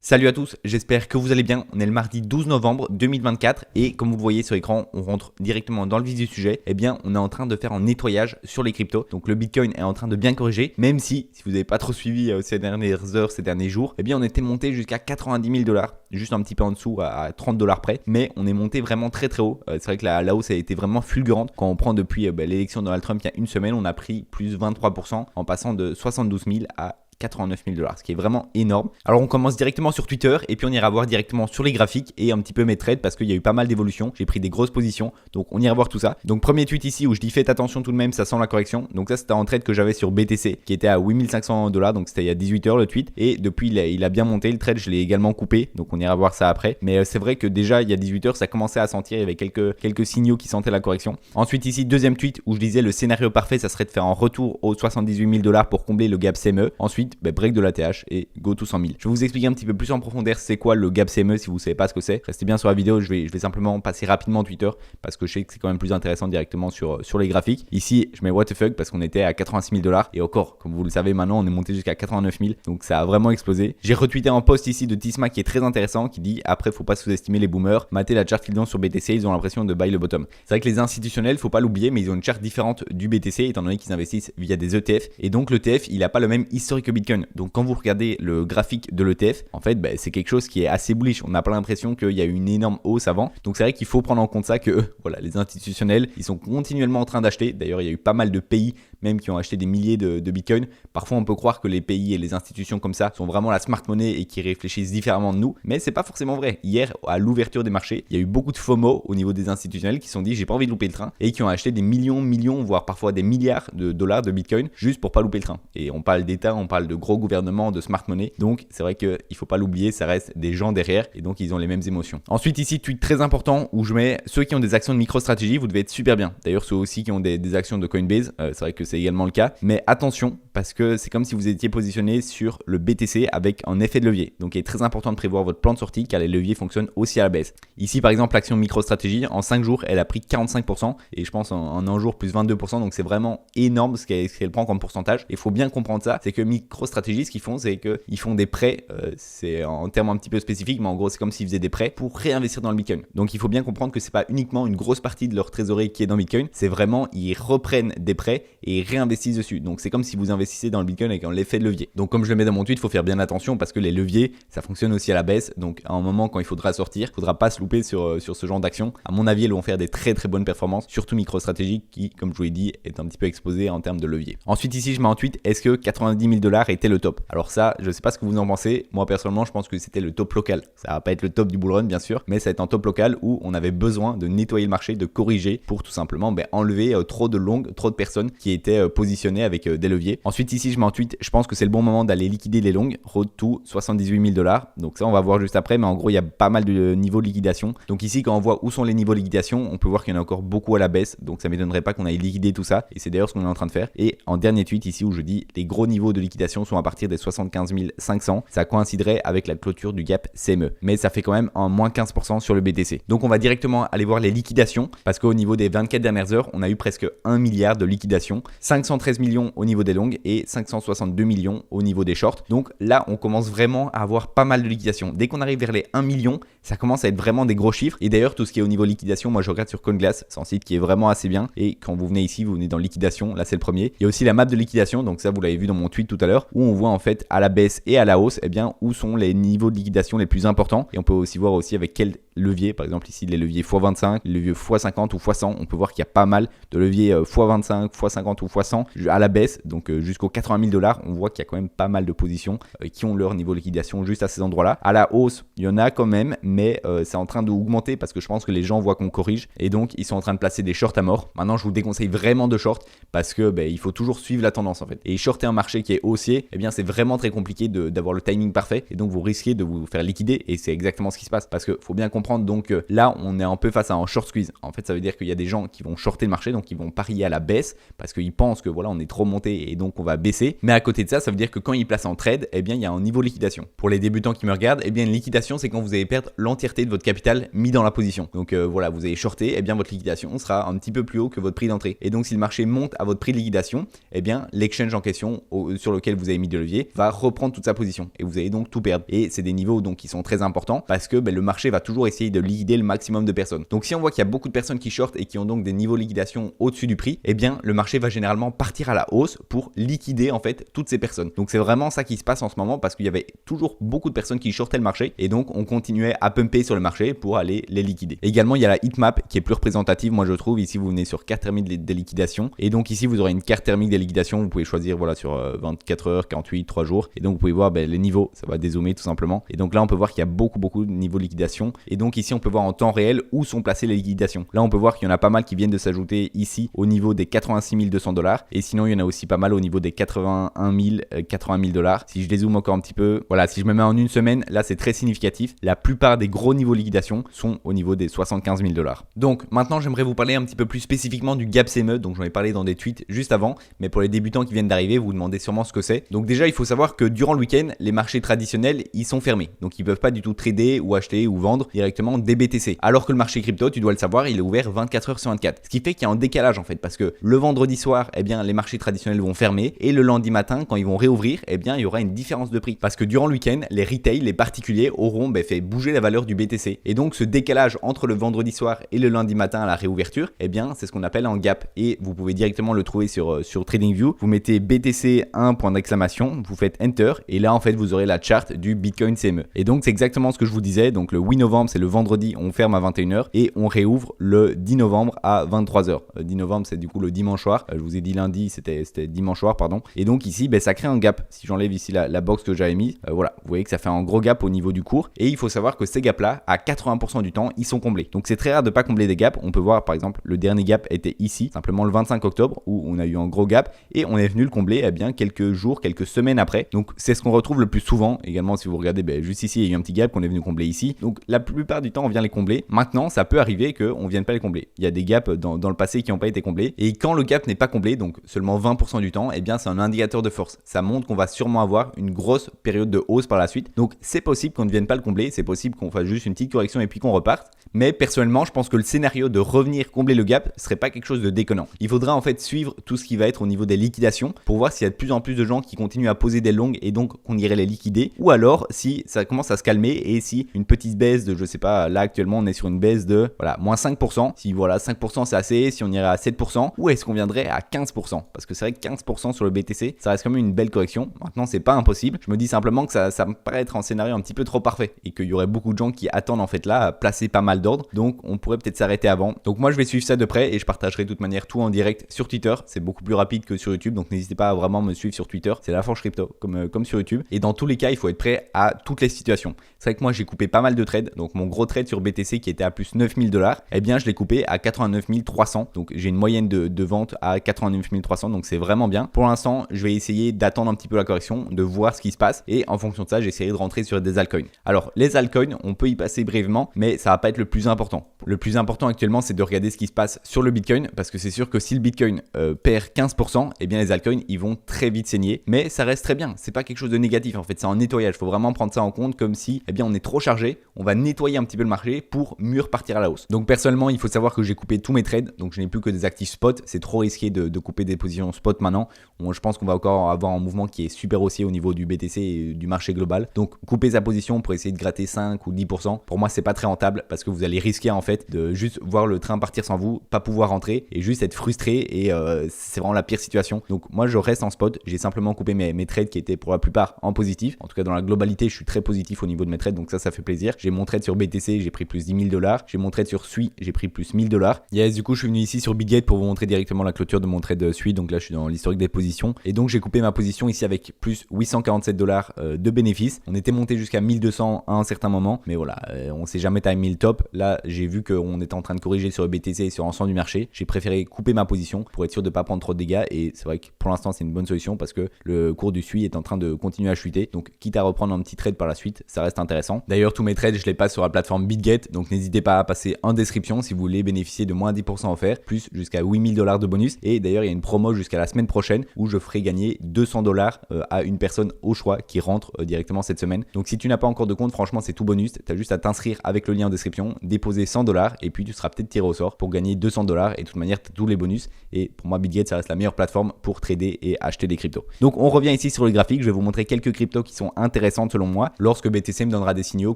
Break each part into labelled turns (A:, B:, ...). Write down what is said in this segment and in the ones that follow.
A: Salut à tous, j'espère que vous allez bien. On est le mardi 12 novembre 2024 et comme vous le voyez sur l'écran, on rentre directement dans le vif du sujet. Eh bien, on est en train de faire un nettoyage sur les cryptos. Donc le Bitcoin est en train de bien corriger, même si vous n'avez pas trop suivi ces dernières heures, ces derniers jours, eh bien on était monté jusqu'à 90 000 $, juste un petit peu en dessous à 30 $ près, mais on est monté vraiment très très haut. C'est vrai que la hausse a été vraiment fulgurante. Quand on prend depuis l'élection de Donald Trump il y a une semaine, on a pris plus 23% en passant de 72 000 à 89 000 $, ce qui est vraiment énorme. Alors on commence directement sur Twitter et puis on ira voir directement sur les graphiques et un petit peu mes trades parce qu'il y a eu pas mal d'évolutions. J'ai pris des grosses positions, donc on ira voir tout ça. Donc premier tweet ici où je dis faites attention tout de même, ça sent la correction. Donc ça c'était un trade que j'avais sur BTC qui était à 8500 $, donc c'était il y a 18 heures le tweet. Et depuis il a bien monté le trade, je l'ai également coupé, donc on ira voir ça après. Mais c'est vrai que déjà il y a 18 heures ça commençait à sentir, il y avait quelques signaux qui sentaient la correction. Ensuite ici deuxième tweet où je disais le scénario parfait ça serait de faire un retour aux 78 000 $ pour combler le gap CME. Ensuite break de la TH et go to 100 000. Je vais vous expliquer un petit peu plus en profondeur c'est quoi le gap CME si vous ne savez pas ce que c'est. Restez bien sur la vidéo, je vais simplement passer rapidement Twitter parce que je sais que c'est quand même plus intéressant directement sur les graphiques. Ici, je mets what the fuck parce qu'on était à 86 000 $ et encore, comme vous le savez maintenant, on est monté jusqu'à 89 000. Donc ça a vraiment explosé. J'ai retweeté un post ici de Tisma qui est très intéressant qui dit après faut pas sous-estimer les boomers. Matez la chart qu'ils ont sur BTC, ils ont l'impression de buy le bottom. C'est vrai que les institutionnels, faut pas l'oublier, mais ils ont une chart différente du BTC étant donné qu'ils investissent via des ETF et donc l'ETF, il a pas le même historique que Bitcoin. Donc quand vous regardez le graphique de l'ETF, en fait, c'est quelque chose qui est assez bullish. On n'a pas l'impression qu'il y a eu une énorme hausse avant. Donc c'est vrai qu'il faut prendre en compte ça que voilà, les institutionnels, ils sont continuellement en train d'acheter. D'ailleurs, il y a eu pas mal de pays même qui ont acheté des milliers de Bitcoin. Parfois, on peut croire que les pays et les institutions comme ça sont vraiment la smart money et qui réfléchissent différemment de nous, mais c'est pas forcément vrai. Hier, à l'ouverture des marchés, il y a eu beaucoup de FOMO au niveau des institutionnels qui se sont dit j'ai pas envie de louper le train et qui ont acheté des millions, voire parfois des milliards de dollars de Bitcoin juste pour pas louper le train. Et on parle d'État, on parle de gros gouvernements, de smart money. Donc c'est vrai qu'il faut pas l'oublier, ça reste des gens derrière et donc ils ont les mêmes émotions. Ensuite ici, tweet très important où je mets ceux qui ont des actions de MicroStrategy, vous devez être super bien. D'ailleurs ceux aussi qui ont des actions de Coinbase, c'est vrai que c'est également le cas. Mais attention parce que c'est comme si vous étiez positionné sur le BTC avec un effet de levier. Donc il est très important de prévoir votre plan de sortie car les leviers fonctionnent aussi à la baisse. Ici par exemple l'action MicroStrategy en 5 jours elle a pris 45% et je pense en un jour plus 22%, donc c'est vraiment énorme ce qu'elle prend comme pourcentage. Il faut bien comprendre ça, c'est que MicroStrategy ce qu'ils font c'est qu'ils font des prêts, c'est en termes un petit peu spécifiques, mais en gros c'est comme s'ils faisaient des prêts pour réinvestir dans le Bitcoin. Donc il faut bien comprendre que c'est pas uniquement une grosse partie de leur trésorerie qui est dans Bitcoin, c'est vraiment ils reprennent des prêts et réinvestissent dessus. Donc c'est comme si vous investissez dans le Bitcoin avec l'effet de levier. Donc comme je le mets dans mon tweet, il faut faire bien attention parce que les leviers ça fonctionne aussi à la baisse. Donc à un moment quand il faudra sortir, il faudra pas se louper sur ce genre d'action. À mon avis elles vont faire des très bonnes performances, surtout MicroStrategy qui comme je vous l'ai dit est un petit peu exposé en termes de levier. Ensuite ici je mets en tweet est-ce que 90 000 $ était le top? Alors ça je sais pas ce que vous en pensez. Moi personnellement je pense que c'était le top local. Ça va pas être le top du bull run bien sûr, mais ça va être un top local où on avait besoin de nettoyer le marché, de corriger pour tout simplement enlever trop de personnes qui étaient positionnées avec des leviers. Ensuite ici je mets en tweet, je pense que c'est le bon moment d'aller liquider les longues, road to 78 000 $. Donc ça on va voir juste après, mais en gros il y a pas mal de niveaux de liquidation. Donc ici quand on voit où sont les niveaux de liquidation, on peut voir qu'il y en a encore beaucoup à la baisse. Donc ça m'étonnerait pas qu'on aille liquider tout ça et c'est d'ailleurs ce qu'on est en train de faire. Et en dernier tweet ici où je dis les gros niveaux de liquidation sont à partir des 75 500, ça coïnciderait avec la clôture du gap CME. Mais ça fait quand même un moins 15% sur le BTC. Donc on va directement aller voir les liquidations parce qu'au niveau des 24 dernières heures, on a eu presque 1 milliard de liquidations, 513 millions au niveau des longues et 562 millions au niveau des shorts. Donc là, on commence vraiment à avoir pas mal de liquidations. Dès qu'on arrive vers les 1 million, ça commence à être vraiment des gros chiffres. Et d'ailleurs, tout ce qui est au niveau liquidation, moi je regarde sur CoinGlass, c'est un site qui est vraiment assez bien. Et quand vous venez ici, vous venez dans liquidation, là c'est le premier. Il y a aussi la map de liquidation, donc ça vous l'avez vu dans mon tweet tout à l'heure, où on voit en fait à la baisse et à la hausse, où sont les niveaux de liquidation les plus importants. Et on peut aussi voir aussi avec quel levier, par exemple ici les leviers x25, les leviers x50 ou x100, on peut voir qu'il y a pas mal de leviers x25, x50 ou x100 à la baisse, donc jusqu'aux 80 000 $, on voit qu'il y a quand même pas mal de positions qui ont leur niveau de liquidation juste à ces endroits-là. À la hausse, il y en a quand même, mais c'est en train d'augmenter parce que je pense que les gens voient qu'on corrige et donc ils sont en train de placer des shorts à mort. Maintenant, je vous déconseille vraiment de short parce que il faut toujours suivre la tendance en fait. Et shorter un marché qui est haussier, c'est vraiment très compliqué d'avoir le timing parfait et donc vous risquez de vous faire liquider et c'est exactement ce qui se passe parce que faut bien comprendre comprendre, donc là on est un peu face à un short squeeze. En fait ça veut dire qu'il y a des gens qui vont shorter le marché, donc ils vont parier à la baisse parce qu'ils pensent que voilà on est trop monté et donc on va baisser. Mais à côté de ça, ça veut dire que quand ils placent en trade, eh bien il y a un niveau liquidation. Pour les débutants qui me regardent, eh bien une liquidation c'est quand vous allez perdre l'entièreté de votre capital mis dans la position. Donc voilà, vous allez shorter, eh bien votre liquidation sera un petit peu plus haut que votre prix d'entrée. Et donc si le marché monte à votre prix de liquidation, eh bien l'exchange en question sur lequel vous avez mis de levier va reprendre toute sa position et vous allez donc tout perdre. Et c'est des niveaux donc qui sont très importants parce que le marché va toujours essayer de liquider le maximum de personnes. Donc si on voit qu'il y a beaucoup de personnes qui shortent et qui ont donc des niveaux de liquidation au-dessus du prix, eh bien le marché va généralement partir à la hausse pour liquider en fait toutes ces personnes. Donc c'est vraiment ça qui se passe en ce moment parce qu'il y avait toujours beaucoup de personnes qui shortaient le marché et donc on continuait à pumper sur le marché pour aller les liquider. Également il y a la heatmap qui est plus représentative, moi je trouve. Ici vous venez sur carte thermique des liquidations et donc ici vous aurez une carte thermique des liquidations. Vous pouvez choisir voilà sur 24 heures, 48, 3 jours et donc vous pouvez voir les niveaux, ça va dézoomer tout simplement. Et donc là on peut voir qu'il y a beaucoup de niveaux de liquidation et donc ici on peut voir en temps réel où sont placées les liquidations. Là on peut voir qu'il y en a pas mal qui viennent de s'ajouter ici au niveau des 86 200 $, et sinon il y en a aussi pas mal au niveau des 81 000, 80 000 $. Si je dézoome encore un petit peu, voilà, si je me mets en une semaine, là c'est très significatif. La plupart des gros niveaux de liquidation sont au niveau des 75 000 $. Donc maintenant j'aimerais vous parler un petit peu plus spécifiquement du gap CME, donc j'en ai parlé dans des tweets juste avant, mais pour les débutants qui viennent d'arriver, vous vous demandez sûrement ce que c'est. Donc déjà il faut savoir que durant le week-end, les marchés traditionnels ils sont fermés, donc ils peuvent pas du tout trader ou acheter ou vendre directement des BTC. Alors que le marché crypto, tu dois le savoir, il est ouvert 24 heures sur 24. Ce qui fait qu'il y a un décalage en fait, parce que le vendredi soir, eh bien les marchés traditionnels vont fermer et le lundi matin, quand ils vont réouvrir, eh bien il y aura une différence de prix. Parce que durant le week-end, les retail, les particuliers auront fait bouger la valeur du BTC. Et donc ce décalage entre le vendredi soir et le lundi matin à la réouverture, eh bien c'est ce qu'on appelle un gap. Et vous pouvez directement le trouver sur TradingView. Vous mettez BTC 1 point d'exclamation, vous faites Enter et là en fait vous aurez la charte du Bitcoin CME. Et donc c'est exactement ce que je vous disais. Donc le 8 novembre, c'est le vendredi, on ferme à 21 h et on réouvre le 10 novembre à 23 h. 10 novembre, c'est du coup le dimanche soir. Je vous ai dit lundi, c'était dimanche soir, pardon. Et donc ici, ça crée un gap. Si j'enlève ici la box que j'avais mise, voilà, vous voyez que ça fait un gros gap au niveau du cours. Et il faut savoir que ces gaps-là, à 80% du temps, ils sont comblés. Donc c'est très rare de pas combler des gaps. On peut voir par exemple, le dernier gap était ici, simplement le 25 octobre, où on a eu un gros gap et on est venu le combler quelques jours, quelques semaines après. Donc c'est ce qu'on retrouve le plus souvent. Également, si vous regardez, juste ici, il y a eu un petit gap qu'on est venu combler ici. Donc la plupart du temps, on vient les combler. Maintenant, ça peut arriver qu'on ne vienne pas les combler. Il y a des gaps dans le passé qui n'ont pas été comblés. Et quand le gap n'est pas comblé, donc seulement 20% du temps, eh bien c'est un indicateur de force. Ça montre qu'on va sûrement avoir une grosse période de hausse par la suite. Donc c'est possible qu'on ne vienne pas le combler, c'est possible qu'on fasse juste une petite correction et puis qu'on reparte. Mais personnellement, je pense que le scénario de revenir combler le gap serait pas quelque chose de déconnant. Il faudra en fait suivre tout ce qui va être au niveau des liquidations pour voir s'il y a de plus en plus de gens qui continuent à poser des longues et donc qu'on irait les liquider, ou alors si ça commence à se calmer et si une petite baisse de, je sais pas, là actuellement on est sur une baisse de moins 5%, si 5% c'est assez, si on irait à 7%, ou est-ce qu'on viendrait à 15%? Parce que c'est vrai que 15% sur le BTC, ça reste quand même une belle correction. Maintenant c'est pas impossible, je me dis simplement que ça me paraît être un scénario un petit peu trop parfait et qu'il y aurait beaucoup de gens qui attendent en fait là à placer pas mal d'ordre, donc on pourrait peut-être s'arrêter avant. Donc moi je vais suivre ça de près et je partagerai de toute manière tout en direct sur Twitter, c'est beaucoup plus rapide que sur YouTube, donc n'hésitez pas à vraiment me suivre sur Twitter, c'est La Forge Crypto comme sur YouTube. Et dans tous les cas il faut être prêt à toutes les situations. C'est vrai que moi j'ai coupé pas mal de trades, donc mon gros trade sur BTC qui était à plus 9 000 $, eh bien je l'ai coupé à 89 300, donc j'ai une moyenne de vente à 89 300, donc c'est vraiment bien. Pour l'instant je vais essayer d'attendre un petit peu la correction, de voir ce qui se passe et en fonction de ça j'essaierai de rentrer sur des altcoins. Alors les altcoins on peut y passer brièvement, mais ça va pas être le plus important. Le plus important actuellement c'est de regarder ce qui se passe sur le Bitcoin, parce que c'est sûr que si le Bitcoin perd 15%, eh bien les altcoins ils vont très vite saigner, mais ça reste très bien, c'est pas quelque chose de négatif en fait, c'est un nettoyage, faut vraiment prendre ça en compte comme si on est trop chargé, on va nettoyer un petit peu le marché pour mieux repartir à la hausse. Donc personnellement il faut savoir que j'ai coupé tous mes trades, donc je n'ai plus que des actifs spot, c'est trop risqué de couper des positions spot maintenant. Je pense qu'on va encore avoir un mouvement qui est super haussier au niveau du BTC et du marché global, donc couper sa position pour essayer de gratter 5 ou 10%, pour moi c'est pas très rentable parce que vous allez risquer en fait de juste voir le train partir sans vous, pas pouvoir rentrer et juste être frustré et c'est vraiment la pire situation. Donc moi je reste en spot, j'ai simplement coupé mes trades qui étaient pour la plupart en positif, en tout cas dans la globalité je suis très positif au niveau de mes trades, donc ça fait plaisir. J'ai mon trade sur BTC, j'ai pris plus 10 000 $, j'ai mon trade sur SUI, j'ai pris plus 1000 $. Yes, du coup je suis venu ici sur Bitget pour vous montrer directement la clôture de mon trade SUI, donc là je suis dans l'historique des positions et donc j'ai coupé ma position ici avec plus 847 $ de bénéfices. On était monté jusqu'à 1200 à un certain moment, mais voilà, on s'est jamais timé le top. Là j'ai vu qu'on était en train de corriger sur le BTC et sur l'ensemble du marché, j'ai préféré couper ma position pour être sûr de ne pas prendre trop de dégâts et c'est vrai que pour l'instant c'est une bonne solution parce que le cours du SUI est en train de continuer à chuter, donc quitte à reprendre un petit trade par la suite, ça reste intéressant. D'ailleurs tous mes trades je les passe sur la plateforme BitGet. Donc n'hésitez pas à passer en description si vous voulez bénéficier de moins 10% offert, plus jusqu'à 8000 $ de bonus. Et d'ailleurs, il y a une promo jusqu'à la semaine prochaine où je ferai gagner 200 $ à une personne au choix qui rentre directement cette semaine. Donc si tu n'as pas encore de compte, franchement, c'est tout bonus. Tu as juste à t'inscrire avec le lien en description, déposer 100 $ et puis tu seras peut-être tiré au sort pour gagner 200 $. Et de toute manière, tu as tous les bonus. Et pour moi, BitGet, ça reste la meilleure plateforme pour trader et acheter des cryptos. Donc on revient ici sur le graphique. Je vais vous montrer quelques cryptos qui sont intéressantes selon moi lorsque BTC me donnera des signaux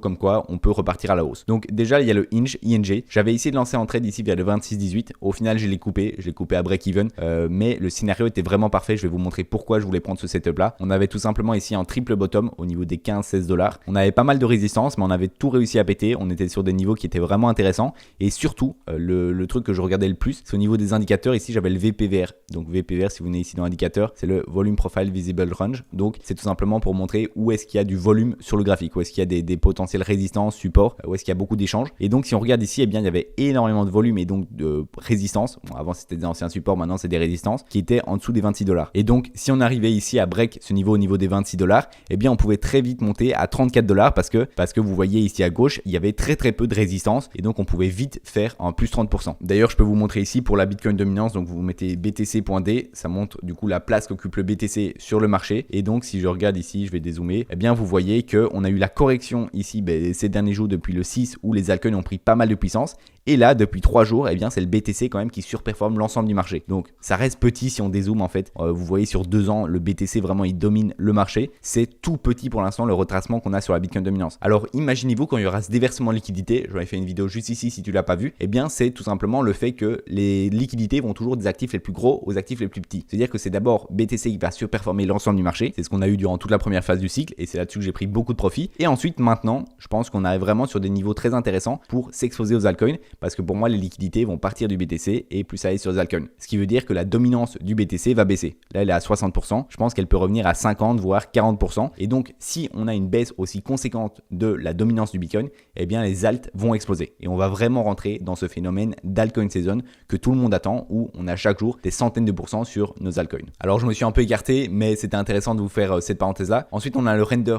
A: comme quoi on peut repartir à la hausse. Donc déjà, il y a le ING. J'avais essayé de lancer en trade ici vers le 26-18. Au final, je l'ai coupé à break-even. Mais le scénario était vraiment parfait. Je vais vous montrer pourquoi je voulais prendre ce setup là. On avait tout simplement ici un triple bottom au niveau des 15-16 $. On avait pas mal de résistance, mais on avait tout réussi à péter. On était sur des niveaux qui étaient vraiment intéressants. Et surtout, le truc que je regardais le plus, c'est au niveau des indicateurs. Ici, j'avais le VPVR. Donc VPVR, si vous venez ici dans l'indicateur, c'est le Volume Profile Visible Range. Donc c'est tout simplement pour montrer où est-ce qu'il y a du volume sur le graphique, où est-ce qu'il y a des potentielles résistances, supports, où est-ce qu'il y a beaucoup d'échanges. Et donc si on regarde ici, eh bien il y avait énormément de volume et donc de résistance. Bon, avant c'était des anciens supports, maintenant c'est des résistances qui étaient en dessous des 26 $. Et donc si on arrivait ici à break ce niveau au niveau des 26 $, eh bien on pouvait très vite monter à 34 $ parce que vous voyez ici à gauche, il y avait très peu de résistance et donc on pouvait vite faire un plus 30%. D'ailleurs, je peux vous montrer ici pour la Bitcoin dominance, donc vous mettez BTC.D, ça montre du coup la place qu'occupe le BTC sur le marché. Et donc si je regarde ici, je vais dézoomer, eh bien vous voyez qu'on a eu la correction ici ces derniers jours depuis le 6 où les altcoins ont pris pas mal de puissance. Et là, depuis 3 jours, eh bien, c'est le BTC quand même qui surperforme l'ensemble du marché. Donc, ça reste petit si on dézoome en fait. Vous voyez sur 2 ans, le BTC vraiment il domine le marché. C'est tout petit pour l'instant le retracement qu'on a sur la Bitcoin dominance. Alors, imaginez-vous quand il y aura ce déversement de liquidité, j'en ai fait une vidéo juste ici si tu l'as pas vu. Eh bien, c'est tout simplement le fait que les liquidités vont toujours des actifs les plus gros aux actifs les plus petits. C'est-à-dire que c'est d'abord BTC qui va surperformer l'ensemble du marché. C'est ce qu'on a eu durant toute la première phase du cycle et c'est là-dessus que j'ai pris beaucoup de profit. Et ensuite, maintenant, je pense qu'on arrive vraiment sur des niveaux très intéressants pour s'exposer aux altcoins. Parce que pour moi, les liquidités vont partir du BTC et plus aller sur les altcoins. Ce qui veut dire que la dominance du BTC va baisser. Là, elle est à 60%. Je pense qu'elle peut revenir à 50, voire 40%. Et donc, si on a une baisse aussi conséquente de la dominance du Bitcoin, eh bien, les alts vont exploser. Et on va vraiment rentrer dans ce phénomène d'altcoin season que tout le monde attend, où on a chaque jour des centaines de pourcents sur nos altcoins. Alors, je me suis un peu écarté, mais c'était intéressant de vous faire cette parenthèse-là. Ensuite, on a le render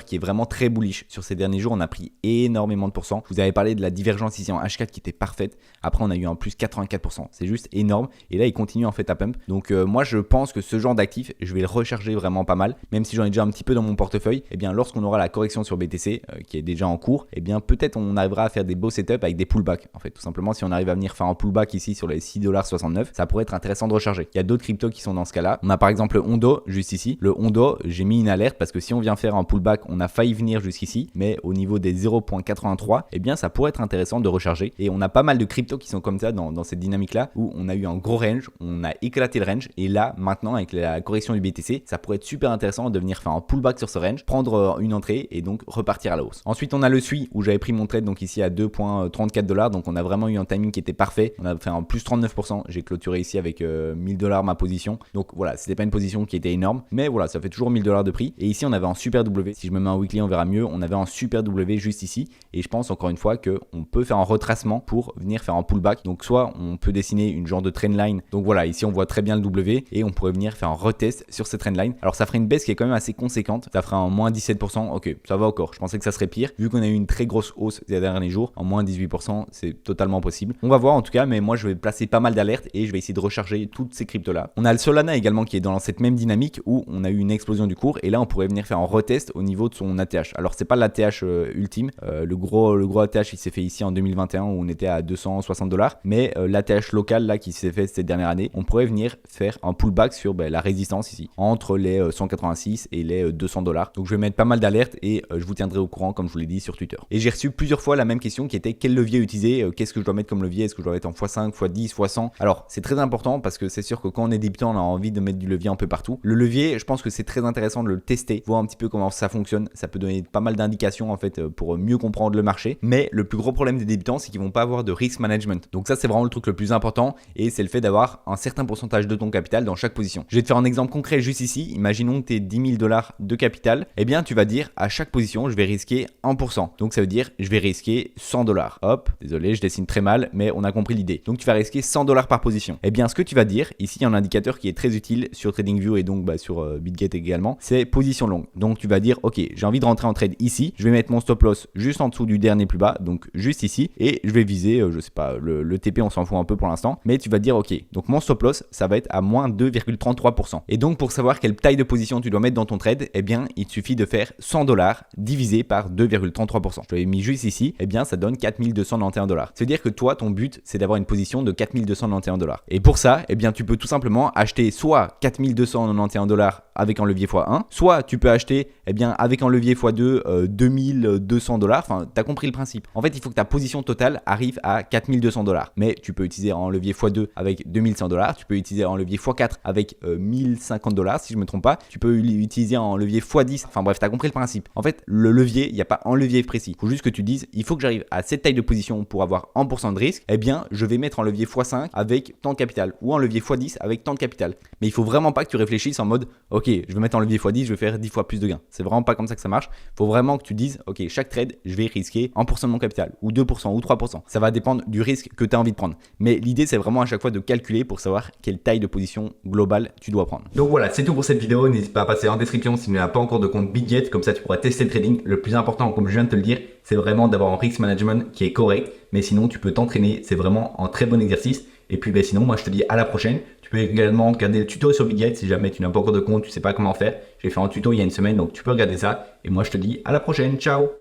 A: qui est vraiment très bullish. Sur ces derniers jours, on a pris énormément de pourcents. Je vous avais parlé de la divergence ici en H4 qui était parfaite. Après, on a eu un plus 84%. C'est juste énorme. Et là, il continue en fait à pump. Donc, moi, je pense que ce genre d'actif, je vais le recharger vraiment pas mal. Même si j'en ai déjà un petit peu dans mon portefeuille, eh bien, lorsqu'on aura la correction sur BTC, qui est déjà en cours, eh bien, peut-être on arrivera à faire des beaux setups avec des pullbacks. En fait, tout simplement, si on arrive à venir faire un pullback ici sur les 6,69 $, ça pourrait être intéressant de recharger. Il y a d'autres cryptos qui sont dans ce cas-là. On a par exemple le Hondo, juste ici. Le Hondo, j'ai mis une alerte parce que si on vient faire un pullback, on a failli venir jusqu'ici. Mais au niveau des 0,83, eh bien, ça pourrait être intéressant de recharger. Et on a pas mal de cryptos qui sont comme ça dans cette dynamique-là où on a eu un gros range, on a éclaté le range. Et là, maintenant, avec la correction du BTC, ça pourrait être super intéressant de venir faire un pullback sur ce range, prendre une entrée et donc repartir à la hausse. Ensuite, on a le SUI où j'avais pris mon trade donc ici à 2,34 $. Donc, on a vraiment eu un timing qui était parfait. On a fait un plus 39%. J'ai clôturé ici avec 1000 $ ma position. Donc, voilà, c'était pas une position qui était énorme, mais voilà, ça fait toujours 1000 $ de prix. Et ici, on avait un super W. Si je me mets en weekly, on verra mieux. On avait un super W juste ici. Et je pense encore une fois qu'on peut faire un retracement pour venir faire un pullback. Donc, soit on peut dessiner une genre de trendline. Donc, voilà, ici, on voit très bien le W et on pourrait venir faire un retest sur cette trendline. Alors, ça ferait une baisse qui est quand même assez conséquente. Ça ferait un moins 17%. Ok, ça va encore. Je pensais que ça serait pire. Vu qu'on a eu une très grosse hausse ces derniers jours, en moins 18%, c'est totalement possible. On va voir en tout cas, mais moi, je vais placer pas mal d'alertes et je vais essayer de recharger toutes ces cryptos-là. On a le Solana également qui est dans cette même dynamique où on a eu une explosion du cours et là, on pourrait venir faire un retest au niveau de son ATH. Alors, c'est pas l'ATH ultime. Le gros ATH, il s'est fait ici en 2021 où on était à 260 $. Mais l'ATH local là qui s'est fait cette dernière année, on pourrait venir faire un pullback sur la résistance ici entre les 186 et les 200 $. Donc je vais mettre pas mal d'alertes et je vous tiendrai au courant comme je vous l'ai dit sur Twitter. Et j'ai reçu plusieurs fois la même question qui était quel levier utiliser, qu'est-ce que je dois mettre comme levier, est-ce que je dois mettre en x5, x10, x100. Alors c'est très important parce que c'est sûr que quand on est débutant on a envie de mettre du levier un peu partout. Le levier, je pense que c'est très intéressant de le tester, voir un petit peu comment ça fonctionne. Ça peut donner pas mal d'indications en fait pour mieux comprendre le marché. Mais le plus gros problème des débutants, c'est qu'ils vont vont pas avoir de risk management. Donc ça, c'est vraiment le truc le plus important et c'est le fait d'avoir un certain pourcentage de ton capital dans chaque position. Je vais te faire un exemple concret juste ici. Imaginons que tu aies 10 000 $ de capital. Eh bien, tu vas dire à chaque position, je vais risquer 1%. Donc ça veut dire, je vais risquer 100 $. Hop, désolé, je dessine très mal, mais on a compris l'idée. Donc tu vas risquer 100 $ par position. Eh bien, ce que tu vas dire, ici, il y a un indicateur qui est très utile sur TradingView et donc sur BitGet également, c'est position longue. Donc tu vas dire, ok, j'ai envie de rentrer en trade ici, je vais mettre mon stop loss juste en dessous du dernier plus bas, donc juste ici, et je vais viser, je sais pas, le TP, on s'en fout un peu pour l'instant, mais tu vas dire, ok, donc mon stop loss, ça va être à moins 2,33%. Et donc pour savoir quelle taille de position tu dois mettre dans ton trade, eh bien, il te suffit de faire 100 $ divisé par 2,33%. Je l'ai mis juste ici, eh bien, ça donne 4291 $. C'est-à-dire que toi, ton but, c'est d'avoir une position de 4291 $. Et pour ça, eh bien, tu peux tout simplement acheter soit 4291 $ avec un levier x1, soit tu peux acheter, eh bien, avec un levier x2, 2200 $. Enfin, tu as compris le principe. En fait, il faut que ta position totale arrive à 4200 $. Mais tu peux utiliser un levier x2 avec 2100 $. Tu peux utiliser un levier x4 avec 1050 $, si je me trompe pas. Tu peux utiliser un levier x10. Enfin bref, tu as compris le principe. En fait, le levier, il n'y a pas un levier précis. Il faut juste que tu dises, il faut que j'arrive à cette taille de position pour avoir 1% de risque. Eh bien, je vais mettre un levier x5 avec tant de capital ou un levier x10 avec tant de capital. Mais il faut vraiment pas que tu réfléchisses en mode, ok, je vais mettre un levier x10, je vais faire 10 fois plus de gains. C'est vraiment pas comme ça que ça marche. Il faut vraiment que tu dises, ok, chaque trade, je vais risquer 1% de mon capital ou 2% ou 3%. Ça va dépendre du risque que tu as envie de prendre. Mais l'idée, c'est vraiment à chaque fois de calculer pour savoir quelle taille de position globale tu dois prendre. Donc voilà, c'est tout pour cette vidéo. N'hésite pas à passer en description si tu n'as pas encore de compte BitGet, comme ça tu pourras tester le trading. Le plus important, comme je viens de te le dire, c'est vraiment d'avoir un risk management qui est correct. Mais sinon, tu peux t'entraîner. C'est vraiment un très bon exercice. Et puis sinon, moi je te dis à la prochaine. Tu peux également regarder le tuto sur BitGet si jamais tu n'as pas encore de compte, tu sais pas comment faire. J'ai fait un tuto il y a une semaine, donc tu peux regarder ça. Et moi je te dis à la prochaine. Ciao!